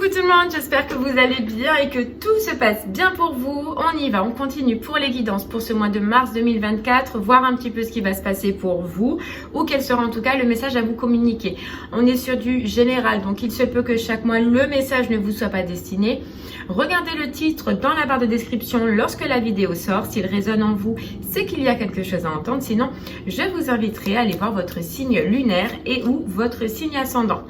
Coucou tout le monde, j'espère que vous allez bien et que tout se passe bien pour vous. On y va, on continue pour les guidances pour ce mois de mars 2024, voir un petit peu ce qui va se passer pour vous ou quel sera en tout cas le message à vous communiquer. On est sur du général, donc il se peut que chaque mois le message ne vous soit pas destiné. Regardez le titre dans la barre de description lorsque la vidéo sort. S'il résonne en vous, c'est qu'il y a quelque chose à entendre. Sinon, je vous inviterai à aller voir votre signe lunaire et ou votre signe ascendant.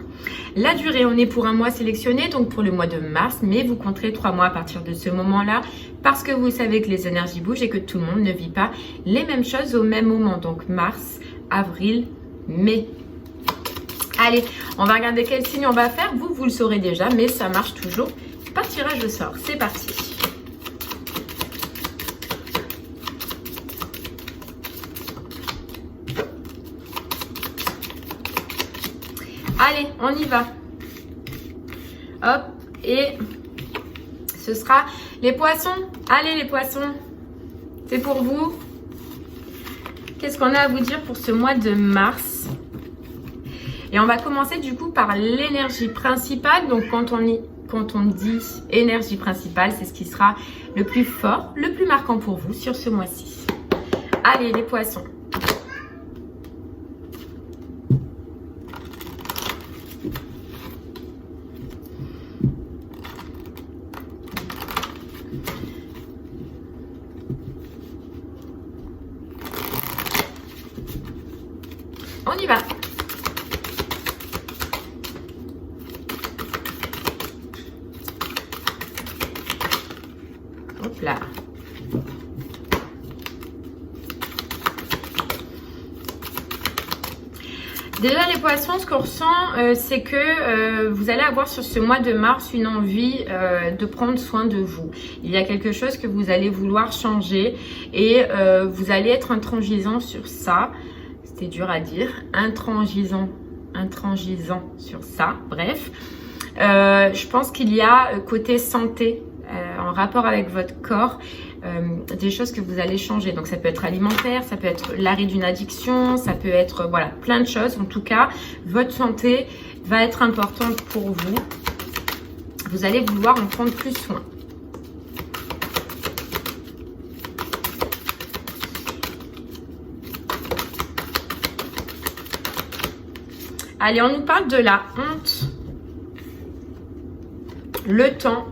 La durée, on est pour un mois sélectionné, donc pour le mois de mars, mais vous compterez 3 mois à partir de ce moment-là, parce que vous savez que les énergies bougent et que tout le monde ne vit pas les mêmes choses au même moment. Donc mars, avril, mai. Allez, on va regarder quel signe on va faire. Vous le saurez déjà, mais ça marche toujours par tirage au sort. C'est parti. Allez, on y va. Hop, et ce sera les poissons. Allez les poissons, c'est pour vous. Qu'est-ce qu'on a à vous dire pour ce mois de mars? Et on va commencer du coup par l'énergie principale. Donc quand on dit énergie principale, c'est ce qui sera le plus fort, le plus marquant pour vous sur ce mois-ci. Allez les poissons. On y va. Hop là. Déjà les poissons, ce qu'on ressent, c'est que vous allez avoir sur ce mois de mars une envie de prendre soin de vous. Il y a quelque chose que vous allez vouloir changer et vous allez être intransigeant sur ça. C'était dur à dire, intransigeant sur ça, bref. Je pense qu'il y a côté santé, en rapport avec votre corps, des choses que vous allez changer. Donc ça peut être alimentaire, ça peut être l'arrêt d'une addiction, ça peut être voilà, plein de choses. En tout cas, votre santé va être importante pour vous. Vous allez vouloir en prendre plus soin. Allez, on nous parle de la honte, le temps,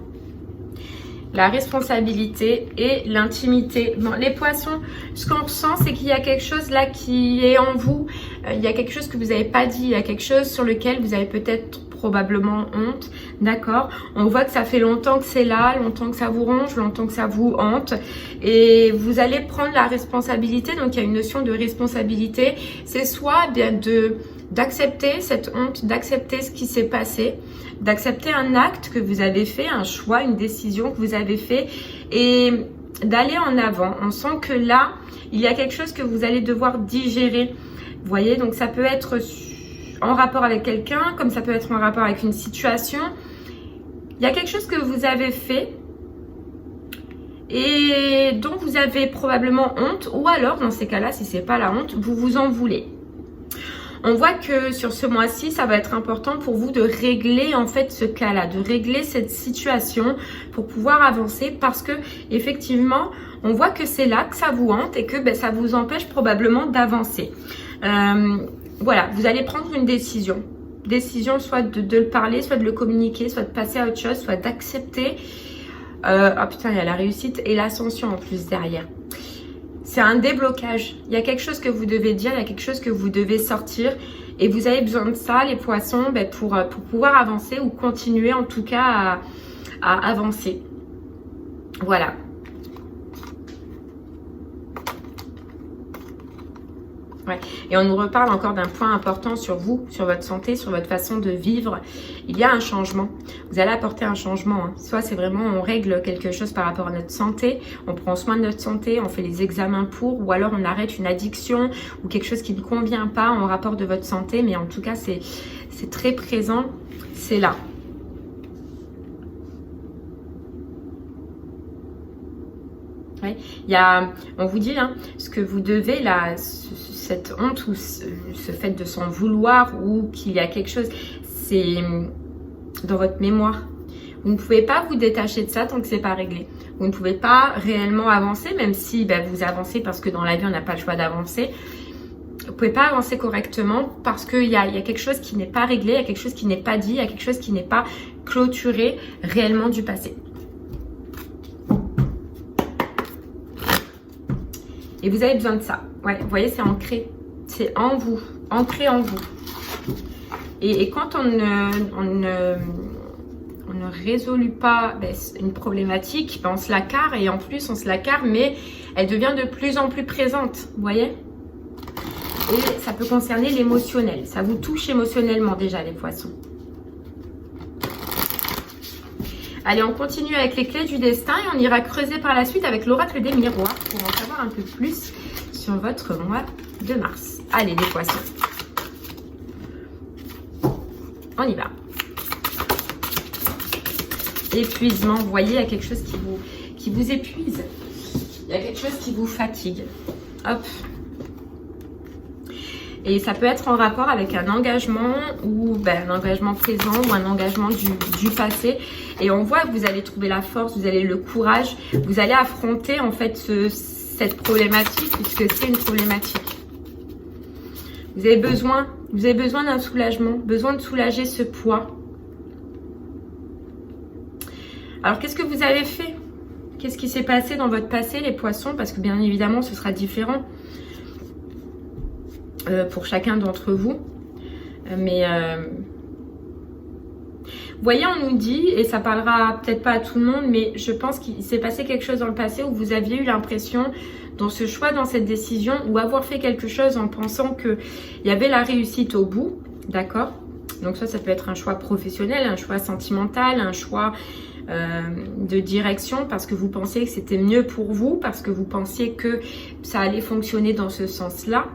la responsabilité et l'intimité. Bon, les poissons, ce qu'on ressent, c'est qu'il y a quelque chose là qui est en vous. Il y a quelque chose que vous n'avez pas dit. Il y a quelque chose sur lequel vous avez peut-être probablement honte. D'accord? On voit que ça fait longtemps que c'est là, longtemps que ça vous ronge, longtemps que ça vous hante. Et vous allez prendre la responsabilité. Donc, il y a une notion de responsabilité. C'est soit bien d'accepter cette honte, d'accepter ce qui s'est passé, d'accepter un acte que vous avez fait, un choix, une décision que vous avez fait et d'aller en avant. On sent que là, il y a quelque chose que vous allez devoir digérer. Vous voyez, donc ça peut être en rapport avec quelqu'un, comme ça peut être en rapport avec une situation. Il y a quelque chose que vous avez fait et dont vous avez probablement honte, ou alors dans ces cas-là, si c'est pas la honte, vous vous en voulez. On voit que sur ce mois-ci, ça va être important pour vous de régler en fait ce cas-là, de régler cette situation pour pouvoir avancer parce que effectivement, on voit que c'est là que ça vous hante et que ça vous empêche probablement d'avancer. Voilà, vous allez prendre une décision. Décision soit de le parler, soit de le communiquer, soit de passer à autre chose, soit d'accepter. Oh putain, il y a la réussite et l'ascension en plus derrière. C'est un déblocage. Il y a quelque chose que vous devez dire, il y a quelque chose que vous devez sortir. Et vous avez besoin de ça, les poissons, pour pouvoir avancer ou continuer en tout cas à avancer. Voilà. Ouais. Et on nous reparle encore d'un point important sur vous, sur votre santé, sur votre façon de vivre. Il y a un changement. Vous allez apporter un changement. Hein. Soit c'est vraiment on règle quelque chose par rapport à notre santé, on prend soin de notre santé, on fait les examens pour, ou alors on arrête une addiction ou quelque chose qui ne convient pas en rapport de votre santé. Mais en tout cas, c'est très présent. C'est là. Ouais. Il y a, on vous dit, hein, ce que vous devez là, cette honte ou ce fait de s'en vouloir ou qu'il y a quelque chose, c'est dans votre mémoire. Vous ne pouvez pas vous détacher de ça tant que c'est pas réglé. Vous ne pouvez pas réellement avancer, même si vous avancez parce que dans la vie, on n'a pas le choix d'avancer. Vous ne pouvez pas avancer correctement parce qu'il y a quelque chose qui n'est pas réglé, il y a quelque chose qui n'est pas dit, il y a quelque chose qui n'est pas clôturé réellement du passé. Et vous avez besoin de ça. Ouais, vous voyez, c'est ancré. C'est en vous, ancré en vous. Et quand on ne résout pas une problématique, on se la carre et en plus on se la carre, mais elle devient de plus en plus présente, vous voyez? Et ça peut concerner l'émotionnel. Ça vous touche émotionnellement déjà, les poissons. Allez, on continue avec les clés du destin et on ira creuser par la suite avec l'oracle des miroirs pour en savoir un peu plus sur votre mois de mars. Allez, les poissons. On y va. Épuisement, vous voyez, il y a quelque chose qui vous épuise. Il y a quelque chose qui vous fatigue. Hop. Et ça peut être en rapport avec un engagement ou un engagement présent ou un engagement du passé. Et on voit que vous allez trouver la force, vous allez le courage, vous allez affronter en fait cette problématique puisque c'est une problématique. Vous avez besoin d'un soulagement, besoin de soulager ce poids. Alors qu'est-ce que vous avez fait? Qu'est-ce qui s'est passé dans votre passé, les poissons? Parce que bien évidemment, ce sera différent. Pour chacun d'entre vous. Mais vous voyez, on nous dit, et ça parlera peut-être pas à tout le monde, mais je pense qu'il s'est passé quelque chose dans le passé où vous aviez eu l'impression, dans ce choix, dans cette décision, ou avoir fait quelque chose en pensant qu'il y avait la réussite au bout, d'accord? Donc ça peut être un choix professionnel, un choix sentimental, un choix de direction parce que vous pensiez que c'était mieux pour vous, parce que vous pensiez que ça allait fonctionner dans ce sens-là.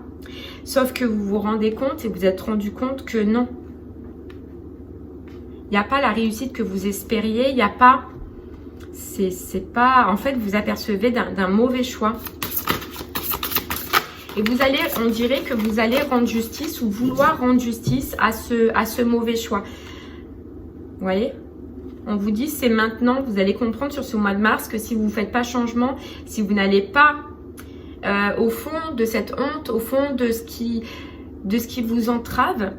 Sauf que vous vous rendez compte et vous êtes rendu compte que non. Il n'y a pas la réussite que vous espériez. Il n'y a pas... C'est pas... En fait, vous apercevez d'un mauvais choix. Et vous allez... On dirait que vous allez rendre justice ou vouloir rendre justice à ce mauvais choix. Vous voyez? On vous dit c'est maintenant. Vous allez comprendre sur ce mois de mars que si vous ne faites pas changement, si vous n'allez pas... au fond de cette honte, au fond de ce qui vous entrave,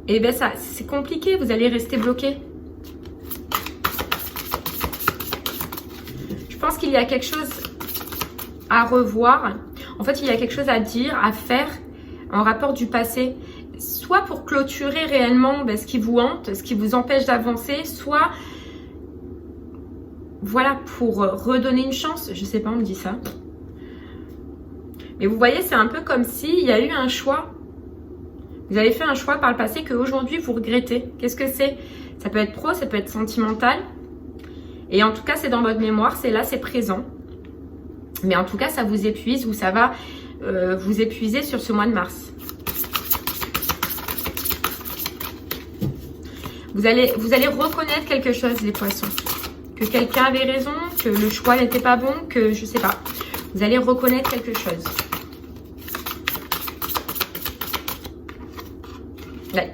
et bien ça, c'est compliqué, vous allez rester bloqué. Je pense qu'il y a quelque chose à revoir. En fait, il y a quelque chose à dire, à faire en rapport du passé. Soit pour clôturer réellement ce qui vous hante, ce qui vous empêche d'avancer, soit... Voilà, pour redonner une chance. Je sais pas, on me dit ça. Mais vous voyez, c'est un peu comme s'il y a eu un choix. Vous avez fait un choix par le passé qu'aujourd'hui, vous regrettez. Qu'est-ce que c'est? Ça peut être pro, ça peut être sentimental. Et en tout cas, c'est dans votre mémoire, c'est là, c'est présent. Mais en tout cas, ça vous épuise ou ça va vous épuiser sur ce mois de mars. Vous allez reconnaître quelque chose, les poissons. Que quelqu'un avait raison, que le choix n'était pas bon, que je sais pas. Vous allez reconnaître quelque chose. Ouais.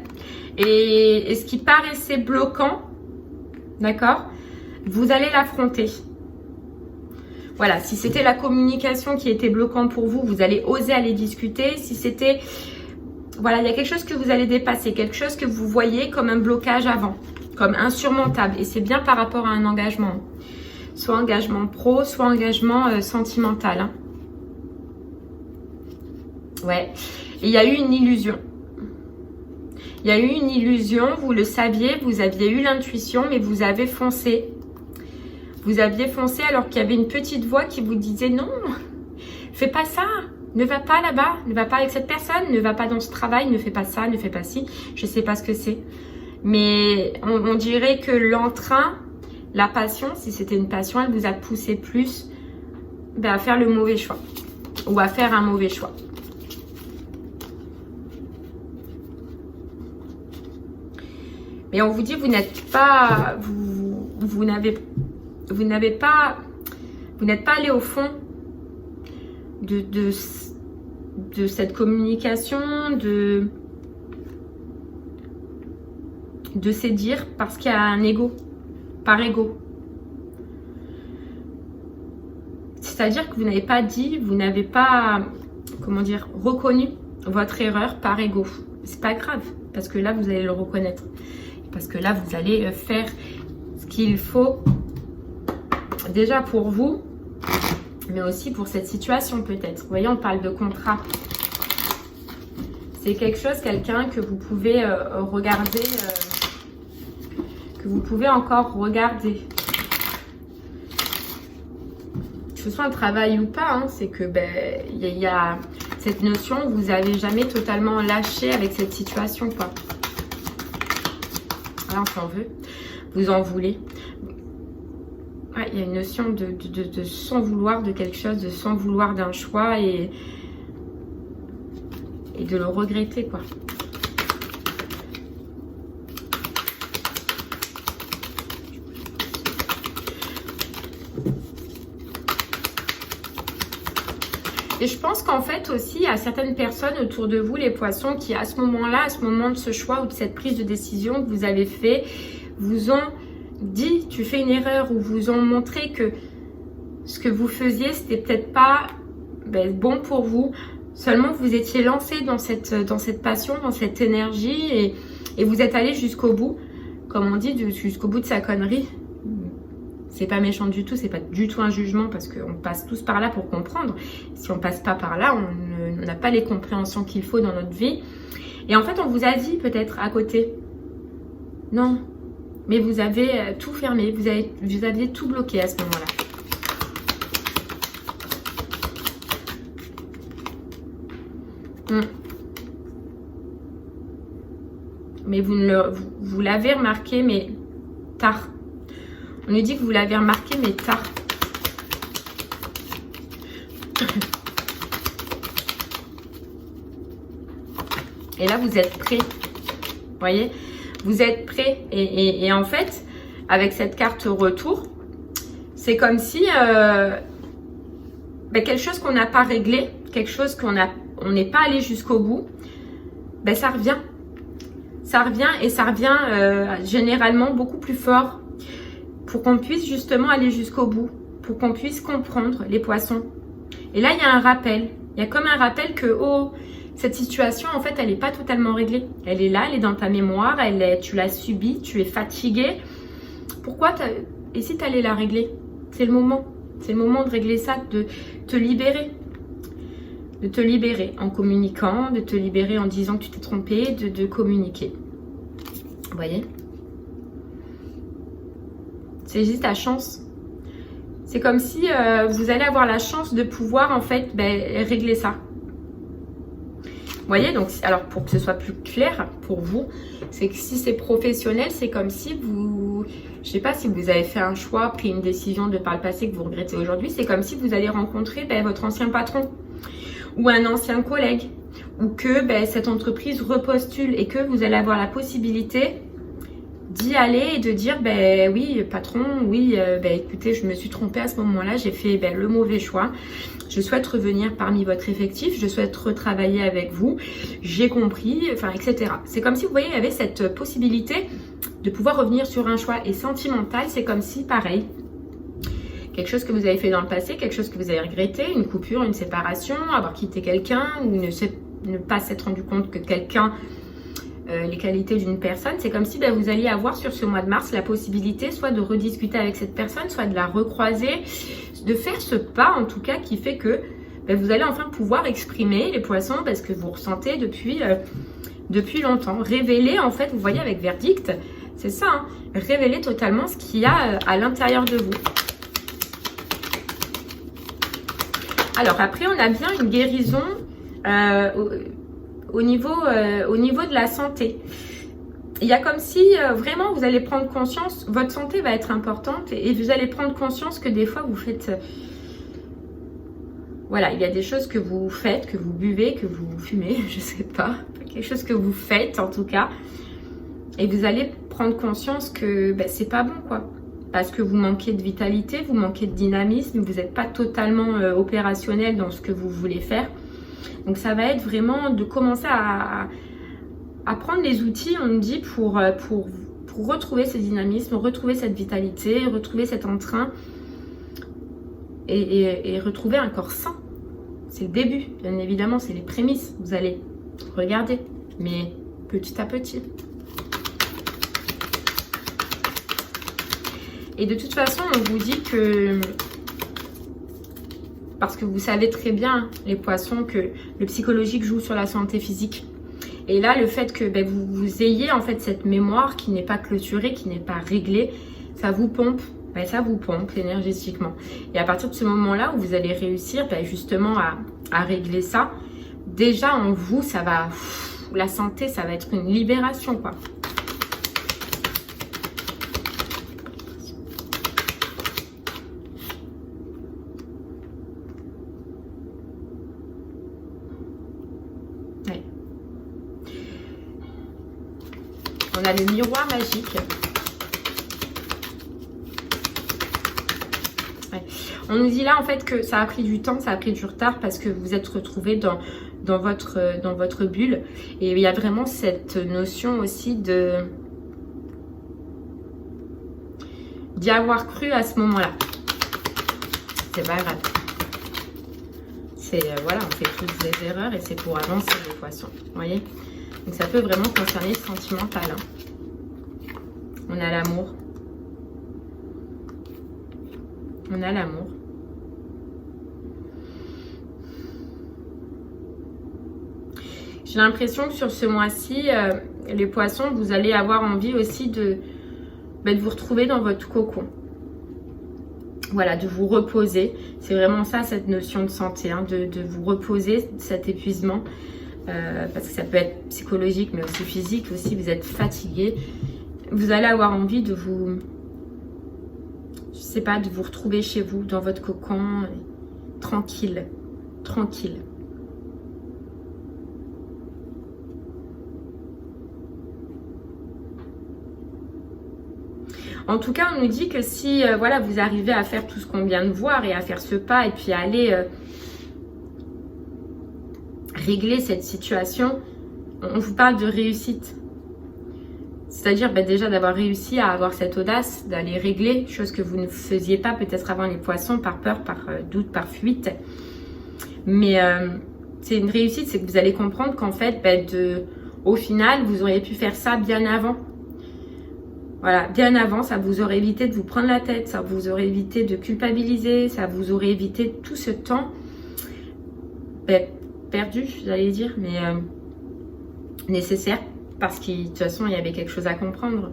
Et ce qui paraissait bloquant, d'accord, vous allez l'affronter. Voilà, si c'était la communication qui était bloquante pour vous, vous allez oser aller discuter. Si c'était... Voilà, il y a quelque chose que vous allez dépasser, quelque chose que vous voyez comme un blocage avant. Comme insurmontable. Et c'est bien par rapport à un engagement. Soit engagement pro, soit engagement sentimental. Hein. Ouais. Et il y a eu une illusion. Il y a eu une illusion, vous le saviez, vous aviez eu l'intuition, mais vous avez foncé. Vous aviez foncé alors qu'il y avait une petite voix qui vous disait non, fais pas ça. Ne va pas là-bas, ne va pas avec cette personne, ne va pas dans ce travail, ne fais pas ça, ne fais pas ci. Je sais pas ce que c'est. Mais on dirait que l'entrain, la passion, si c'était une passion, elle vous a poussé plus à faire le mauvais choix. Ou à faire un mauvais choix. Mais on vous dit, vous n'êtes pas... Vous n'êtes pas allé au fond de cette communication, de séduire parce qu'il y a un ego, par ego. C'est-à-dire que vous n'avez pas dit, vous n'avez pas, comment dire, reconnu votre erreur par ego. C'est pas grave, parce que là, vous allez le reconnaître. Parce que là, vous allez faire ce qu'il faut, déjà pour vous, mais aussi pour cette situation peut-être. Vous voyez, on parle de contrat. C'est quelque chose, quelqu'un que vous pouvez regarder, que vous pouvez encore regarder. Que ce soit un travail ou pas, hein, c'est que y a cette notion que vous n'avez jamais totalement lâché avec cette situation, quoi. Là, on s'en veut. Vous en voulez. Ouais, il y a une notion de s'en vouloir de quelque chose, de s'en vouloir d'un choix et de le regretter, quoi. Et je pense qu'en fait aussi, il y a certaines personnes autour de vous, les poissons, qui à ce moment-là, à ce moment de ce choix ou de cette prise de décision que vous avez fait, vous ont dit, tu fais une erreur, ou vous ont montré que ce que vous faisiez, c'était peut-être pas bon pour vous. Seulement, vous étiez lancé dans cette passion, dans cette énergie, et vous êtes allé jusqu'au bout, comme on dit, jusqu'au bout de sa connerie. C'est pas méchant du tout, c'est pas du tout un jugement, parce qu'on passe tous par là pour comprendre. Si on passe pas par là, on n'a pas les compréhensions qu'il faut dans notre vie. Et en fait, on vous a dit peut-être à côté, non, mais vous avez tout fermé, vous aviez tout bloqué à ce moment-là. Mais vous l'avez remarqué, mais tard. On nous dit que vous l'avez remarqué, mais tard. Et là, vous êtes prêt. Vous voyez? Vous êtes prêt. Et en fait, avec cette carte retour, c'est comme si quelque chose qu'on n'a pas réglé, quelque chose on n'est pas allé jusqu'au bout, ça revient. Ça revient et ça revient généralement beaucoup plus fort pour qu'on puisse justement aller jusqu'au bout, pour qu'on puisse comprendre les poissons. Et là, il y a un rappel. Il y a comme un rappel que, oh, cette situation, en fait, elle n'est pas totalement réglée. Elle est là, elle est dans ta mémoire, tu l'as subie, tu es fatigué. Pourquoi et si tu allais la régler? C'est le moment. C'est le moment de régler ça, de te libérer. De te libérer en communiquant, de te libérer en disant que tu t'es trompé, de communiquer. Vous voyez? C'est juste ta chance. C'est comme si vous allez avoir la chance de pouvoir en fait régler ça. Vous voyez, donc alors pour que ce soit plus clair pour vous, c'est que si c'est professionnel, c'est comme si vous, je sais pas si vous avez fait un choix, pris une décision de par le passé que vous regrettez aujourd'hui, c'est comme si vous allez rencontrer votre ancien patron ou un ancien collègue, ou que cette entreprise repostule et que vous allez avoir la possibilité d'y aller et de dire oui patron, oui écoutez, je me suis trompée à ce moment-là, j'ai fait le mauvais choix, je souhaite revenir parmi votre effectif, je souhaite retravailler avec vous, j'ai compris, enfin etc. C'est comme si vous voyez, il y avait cette possibilité de pouvoir revenir sur un choix. Et sentimental, c'est comme si pareil, quelque chose que vous avez fait dans le passé, quelque chose que vous avez regretté, une coupure, une séparation, avoir quitté quelqu'un ou ne pas s'être rendu compte que quelqu'un, les qualités d'une personne, c'est comme si vous alliez avoir sur ce mois de mars la possibilité soit de rediscuter avec cette personne, soit de la recroiser, de faire ce pas en tout cas qui fait que vous allez enfin pouvoir exprimer les poissons parce que vous ressentez depuis longtemps. Révéler en fait, vous voyez avec verdict, c'est ça, hein, révéler totalement ce qu'il y a à l'intérieur de vous. Alors après, on a bien une guérison au niveau de la santé. Il y a comme si vraiment vous allez prendre conscience, votre santé va être importante et vous allez prendre conscience que des fois vous faites... voilà, il y a des choses que vous faites, que vous buvez, que vous fumez, je sais pas. Quelque chose que vous faites en tout cas. Et vous allez prendre conscience que c'est pas bon quoi. Parce que vous manquez de vitalité, vous manquez de dynamisme, vous n'êtes pas totalement opérationnel dans ce que vous voulez faire. Donc ça va être vraiment de commencer à prendre les outils, on me dit, pour pour retrouver ce dynamisme, retrouver cette vitalité, retrouver cet entrain et retrouver un corps sain. C'est le début, bien évidemment, c'est les prémices. Vous allez regarder, mais petit à petit. Et de toute façon, on vous dit que, parce que vous savez très bien, les poissons, que le psychologique joue sur la santé physique. Et là, le fait que vous ayez en fait cette mémoire qui n'est pas clôturée, qui n'est pas réglée, ça vous pompe. Ça vous pompe énergétiquement. Et à partir de ce moment-là où vous allez réussir justement à régler ça, déjà en vous, ça va... La santé, ça va être une libération, quoi. Ouais. On a le miroir magique. On nous dit là en fait que ça a pris du temps, ça a pris du retard parce que vous êtes retrouvés dans votre bulle. Et il y a vraiment cette notion aussi d'y avoir cru à ce moment-là. C'est pas grave. C'est voilà, on fait toutes des erreurs et c'est pour avancer les poissons. Vous voyez? Donc ça peut vraiment concerner le sentimental. Hein. On a l'amour. On a l'amour. J'ai l'impression que sur ce mois-ci, les poissons, vous allez avoir envie aussi de vous retrouver dans votre cocon. Voilà, de vous reposer. C'est vraiment ça, cette notion de santé, hein, de vous reposer, cet épuisement. Parce que ça peut être psychologique, mais aussi physique. Aussi, vous êtes fatigué. Vous allez avoir envie de vous... Je sais pas, de vous retrouver chez vous, dans votre cocon, tranquille, tranquille. En tout cas, on nous dit que si voilà, vous arrivez à faire tout ce qu'on vient de voir et à faire ce pas et puis à aller régler cette situation, on vous parle de réussite. C'est-à-dire déjà d'avoir réussi à avoir cette audace, d'aller régler, chose que vous ne faisiez pas peut-être avant les poissons, par peur, par doute, par fuite. Mais c'est une réussite, c'est que vous allez comprendre qu'en fait, au final, vous auriez pu faire ça bien avant. Voilà, bien avant, ça vous aurait évité de vous prendre la tête, ça vous aurait évité de culpabiliser, ça vous aurait évité tout ce temps perdu, j'allais dire, mais nécessaire. Parce que de toute façon, il y avait quelque chose à comprendre.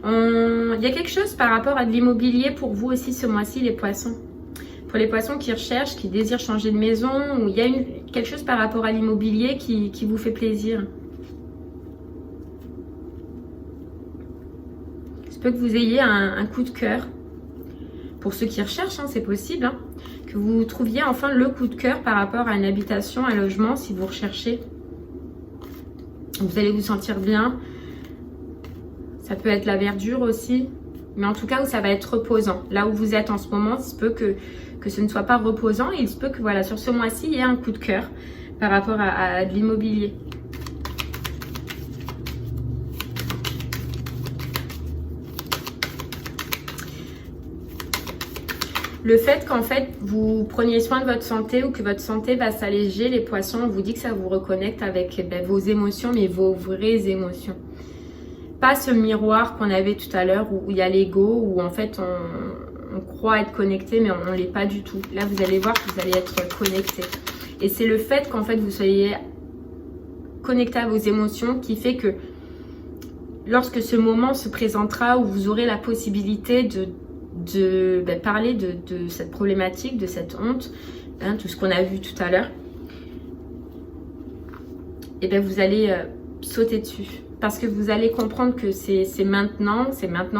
Il y a quelque chose par rapport à de l'immobilier pour vous aussi ce mois-ci, les poissons. Pour les poissons qui recherchent, qui désirent changer de maison, ou il y a quelque chose par rapport à l'immobilier qui vous fait plaisir. Il se peut que vous ayez un coup de cœur. Pour ceux qui recherchent, hein, c'est possible. Hein, que vous trouviez enfin le coup de cœur par rapport à une habitation, un logement, si vous recherchez. Vous allez vous sentir bien. Ça peut être la verdure aussi. Mais en tout cas, où ça va être reposant. Là où vous êtes en ce moment, il se peut que ce ne soit pas reposant. Et il se peut que voilà, sur ce mois-ci, il y ait un coup de cœur par rapport à de l'immobilier. Le fait qu'en fait, vous preniez soin de votre santé ou que votre santé va s'alléger, les poissons, on vous dit que ça vous reconnecte avec vos émotions, mais vos vraies émotions. Pas ce miroir qu'on avait tout à l'heure où il y a l'ego, où en fait on croit être connecté, mais on ne l'est pas du tout. Là, vous allez voir que vous allez être connecté. Et c'est le fait qu'en fait vous soyez connecté à vos émotions qui fait que lorsque ce moment se présentera où vous aurez la possibilité de parler de cette problématique, de cette honte, hein, tout ce qu'on a vu tout à l'heure, et bien vous allez sauter dessus. Parce que vous allez comprendre que c'est maintenant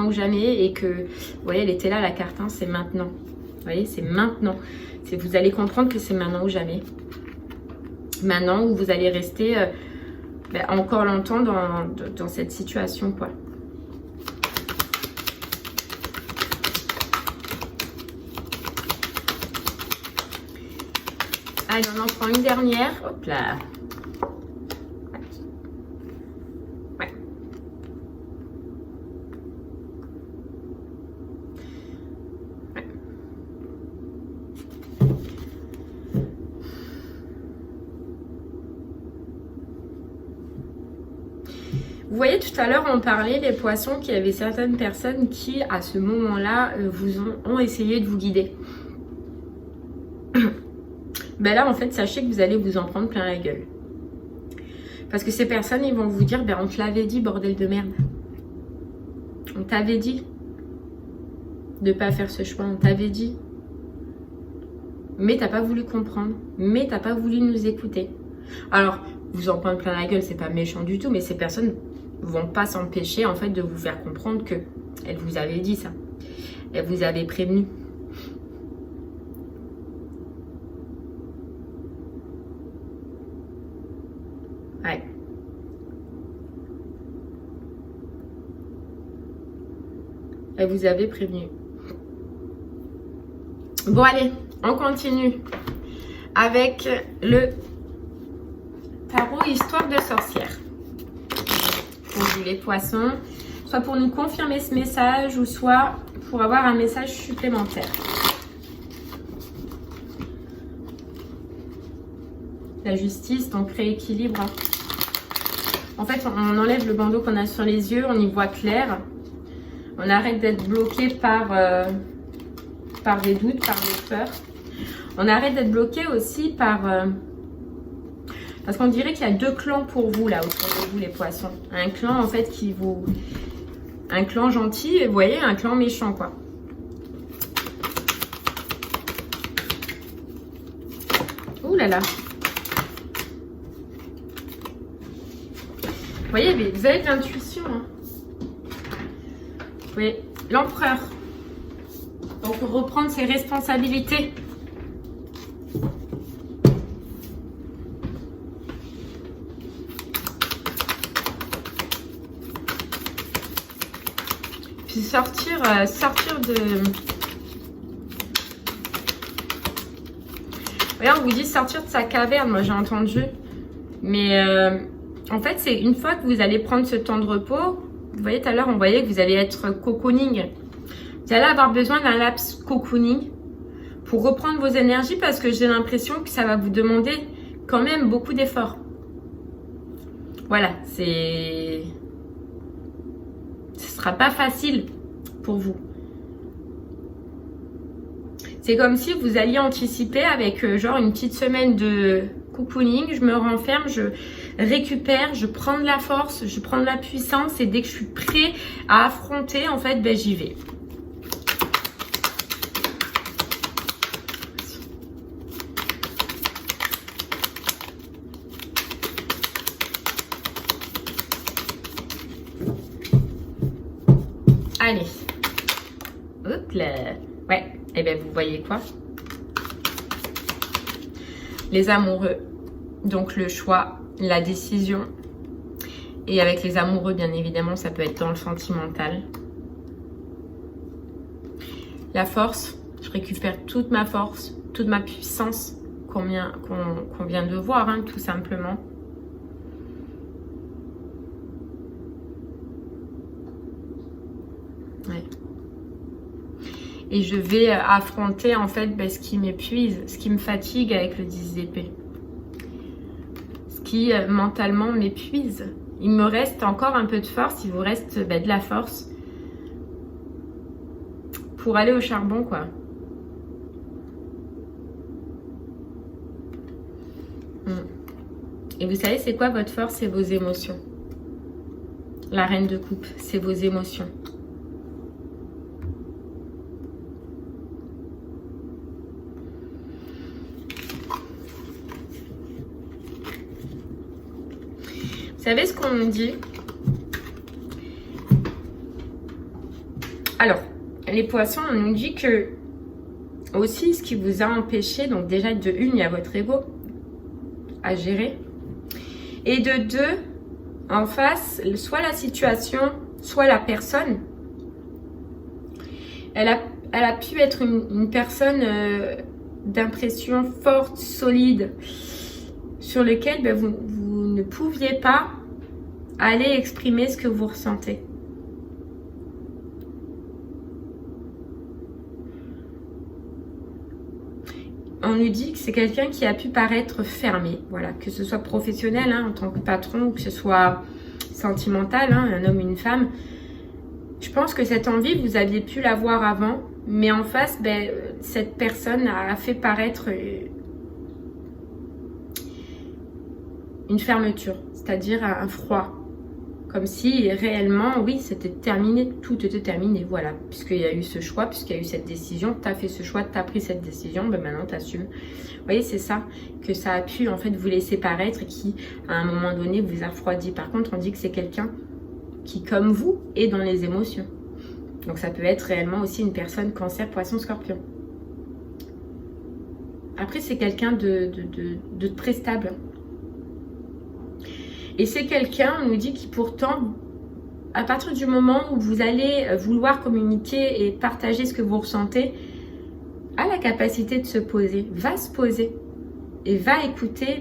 ou jamais, et que, vous voyez, elle était là la carte, hein, c'est maintenant. Vous voyez, c'est maintenant. Vous allez comprendre que c'est maintenant ou jamais. Maintenant où vous allez rester encore longtemps dans cette situation, quoi. Allez, on en prend une dernière. Hop là. Ouais. Vous voyez, tout à l'heure, on parlait des poissons, qu'il y avait certaines personnes qui, à ce moment-là, ont essayé de vous guider. Ben là, en fait, sachez que vous allez vous en prendre plein la gueule. Parce que ces personnes, ils vont vous dire, ben on te l'avait dit, bordel de merde. On t'avait dit de ne pas faire ce choix, on t'avait dit. Mais t'as pas voulu comprendre, mais t'as pas voulu nous écouter. Alors, vous en prendre plein la gueule, c'est pas méchant du tout, mais ces personnes vont pas s'empêcher en fait de vous faire comprendre que elles vous avaient dit ça. Elles vous avaient prévenu. Ouais. Elles vous avaient prévenu. Bon allez, on continue avec le tarot Histoire de sorcière. Pour vous les poissons, soit pour nous confirmer ce message ou soit pour avoir un message supplémentaire. La justice, donc rééquilibre. En fait, on enlève le bandeau qu'on a sur les yeux, on y voit clair. On arrête d'être bloqué par des doutes, par des peurs. On arrête d'être bloqué aussi par... parce qu'on dirait qu'il y a deux clans pour vous, là, autour de vous, les poissons. Un clan, en fait, qui vous... Un clan gentil, et vous voyez, un clan méchant, quoi. Ouh là là. Vous voyez, vous avez de l'intuition. Hein. Vous voyez, l'empereur. Donc, reprendre ses responsabilités. Puis sortir de... Voyez, on vous dit sortir de sa caverne, moi j'ai entendu. Mais en fait, c'est une fois que vous allez prendre ce temps de repos, vous voyez tout à l'heure, on voyait que vous allez être cocooning. Vous allez avoir besoin d'un laps cocooning pour reprendre vos énergies parce que j'ai l'impression que ça va vous demander quand même beaucoup d'efforts. Voilà, ce sera pas facile pour vous. C'est comme si vous alliez anticiper avec genre une petite semaine de cocooning, je me renferme, je récupère, je prends de la force, je prends de la puissance et dès que je suis prêt à affronter, en fait, ben, j'y vais. Allez. Hop là. Ouais. Et bien, vous voyez quoi? Les amoureux. Donc, le choix, la décision. Et avec les amoureux, bien évidemment, ça peut être dans le sentimental. La force. Je récupère toute ma force, toute ma puissance qu'on vient de voir, hein, tout simplement. Ouais. Et je vais affronter en fait ce qui m'épuise, ce qui me fatigue avec le 10 d'épée. Ce qui mentalement m'épuise. Il me reste encore un peu de force, il vous reste de la force pour aller au charbon, quoi. Et vous savez, c'est quoi votre force? C'est vos émotions. La reine de coupe, c'est vos émotions. Vous savez ce qu'on nous dit? Alors, les poissons, on nous dit que aussi ce qui vous a empêché, donc déjà de une, il y a votre ego à gérer. Et de deux, en face, soit la situation, soit la personne, elle a pu être une personne d'impression forte, solide, sur lequel ben, vous ne pouviez pas aller exprimer ce que vous ressentez. on nous dit que c'est quelqu'un qui a pu paraître fermé, voilà, que ce soit professionnel en tant que patron, ou que ce soit sentimental, un homme, une femme. Je pense que cette envie, vous aviez pu l'avoir avant, mais en face, cette personne a fait paraître une fermeture, c'est-à-dire un froid. Comme si réellement, oui, c'était terminé, tout était terminé, voilà. Puisqu'il y a eu ce choix, puisqu'il y a eu cette décision, tu as fait ce choix, tu as pris cette décision, maintenant tu assumes. Vous voyez, c'est ça que ça a pu en fait vous laisser paraître et qui, à un moment donné, vous a refroidi. Par contre, on dit que c'est quelqu'un qui, comme vous, est dans les émotions. Donc ça peut être réellement aussi une personne cancer, poisson, scorpion. Après, c'est quelqu'un de très stable. Et c'est quelqu'un, on nous dit, qui pourtant, à partir du moment où vous allez vouloir communiquer et partager ce que vous ressentez, a la capacité de se poser, va se poser et va écouter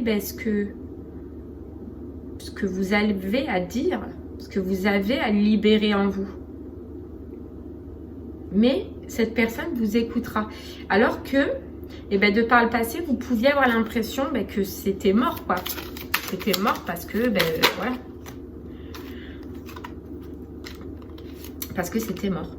ce que vous avez à dire, ce que vous avez à libérer en vous. Mais cette personne vous écoutera. Alors que, de par le passé, vous pouviez avoir l'impression que c'était mort, quoi. C'était mort parce que, voilà. Parce que c'était mort.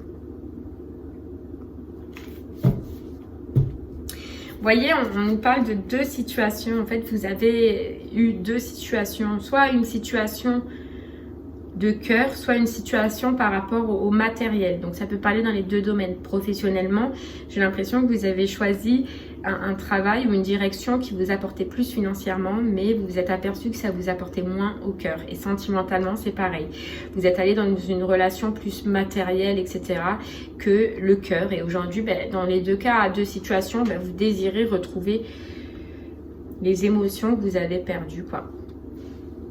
Vous voyez, on nous parle de deux situations. En fait, vous avez eu deux situations. Soit une situation de cœur, soit une situation par rapport au matériel. Donc, ça peut parler dans les deux domaines. Professionnellement, j'ai l'impression que vous avez choisi un travail ou une direction qui vous apportait plus financièrement, mais vous vous êtes aperçu que ça vous apportait moins au cœur. Et sentimentalement, c'est pareil. Vous êtes allé dans une relation plus matérielle, etc., que le cœur. Et aujourd'hui, dans les deux cas, à deux situations, vous désirez retrouver les émotions que vous avez perdues, quoi.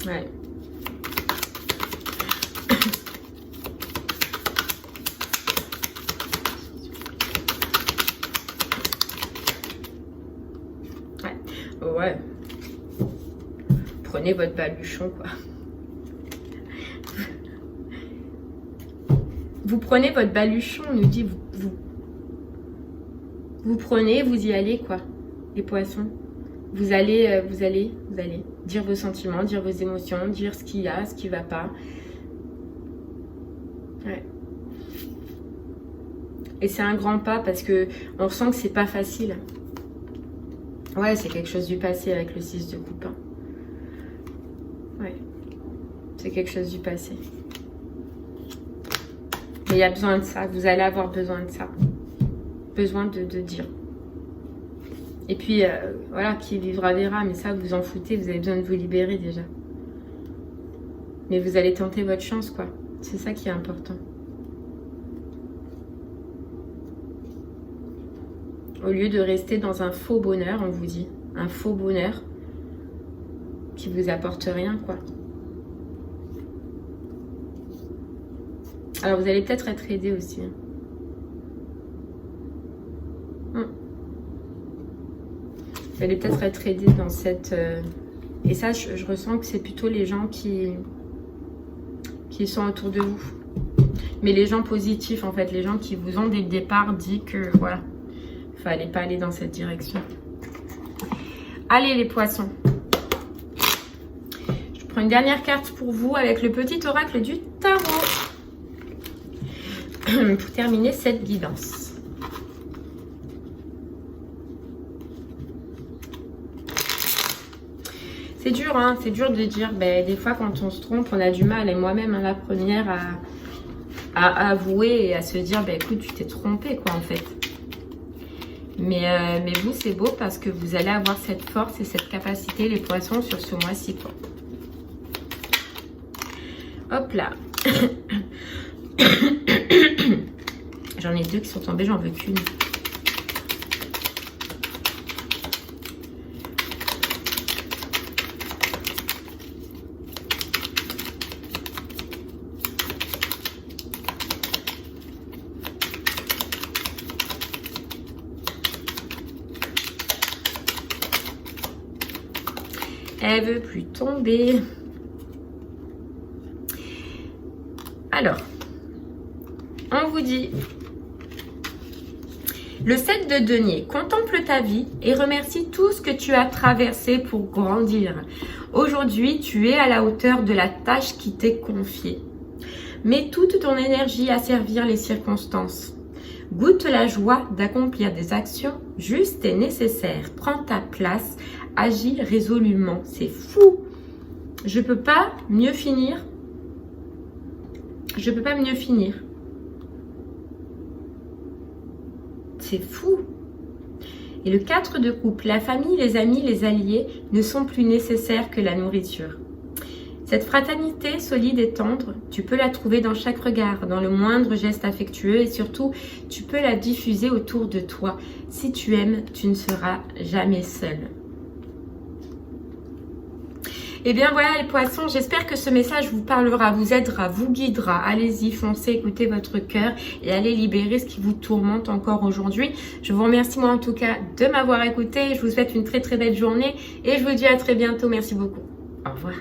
Ouais. Ouais. Prenez votre baluchon, quoi. Vous prenez votre baluchon, on nous dit, vous prenez, vous y allez, quoi, les poissons. Vous allez dire vos sentiments, dire vos émotions, dire ce qu'il y a, ce qui va pas. Ouais. Et c'est un grand pas parce que on ressent que c'est pas facile. Ouais, c'est quelque chose du passé avec le 6 de coupe. Ouais, c'est quelque chose du passé. Mais il y a besoin de ça, vous allez avoir besoin de ça. Besoin de dire. Et puis, voilà, qui vivra verra, mais ça, vous en foutez, vous avez besoin de vous libérer déjà. Mais vous allez tenter votre chance, quoi. C'est ça qui est important. Au lieu de rester dans un faux bonheur, on vous dit. Un faux bonheur qui vous apporte rien, quoi. Alors, vous allez peut-être être aidé aussi. Vous allez peut-être être aidé dans cette... Et ça, je ressens que c'est plutôt les gens qui sont autour de vous. Mais les gens positifs, en fait. Les gens qui vous ont, dès le départ, dit que, voilà, il ne fallait pas aller dans cette direction. Allez, les poissons. Je prends une dernière carte pour vous avec le petit oracle du tarot. Pour terminer cette guidance. C'est dur, hein, c'est dur de dire, des fois quand on se trompe, on a du mal, et moi-même, la première, à avouer et à se dire, écoute, tu t'es trompé, quoi, en fait. Mais vous, c'est beau parce que vous allez avoir cette force et cette capacité, les poissons, sur ce mois-ci, quoi. Hop là. J'en ai deux qui sont tombés, j'en veux qu'une. Elle veut plus tomber. Alors, on vous dit Le 7 de denier, contemple ta vie et remercie tout ce que tu as traversé pour grandir. Aujourd'hui, tu es à la hauteur de la tâche qui t'est confiée. Mets toute ton énergie à servir les circonstances. Goûte la joie d'accomplir des actions justes et nécessaires. Prends ta place, agis résolument. C'est fou. Je peux pas mieux finir. Je peux pas mieux finir. C'est fou. Et le 4 de coupe, la famille, les amis, les alliés ne sont plus nécessaires que la nourriture. Cette fraternité solide et tendre, tu peux la trouver dans chaque regard, dans le moindre geste affectueux et surtout, tu peux la diffuser autour de toi. Si tu aimes, tu ne seras jamais seul. Et bien voilà les poissons, j'espère que ce message vous parlera, vous aidera, vous guidera. Allez-y, foncez, écoutez votre cœur et allez libérer ce qui vous tourmente encore aujourd'hui. Je vous remercie moi en tout cas de m'avoir écouté. Je vous souhaite une très très belle journée et je vous dis à très bientôt. Merci beaucoup. Au revoir.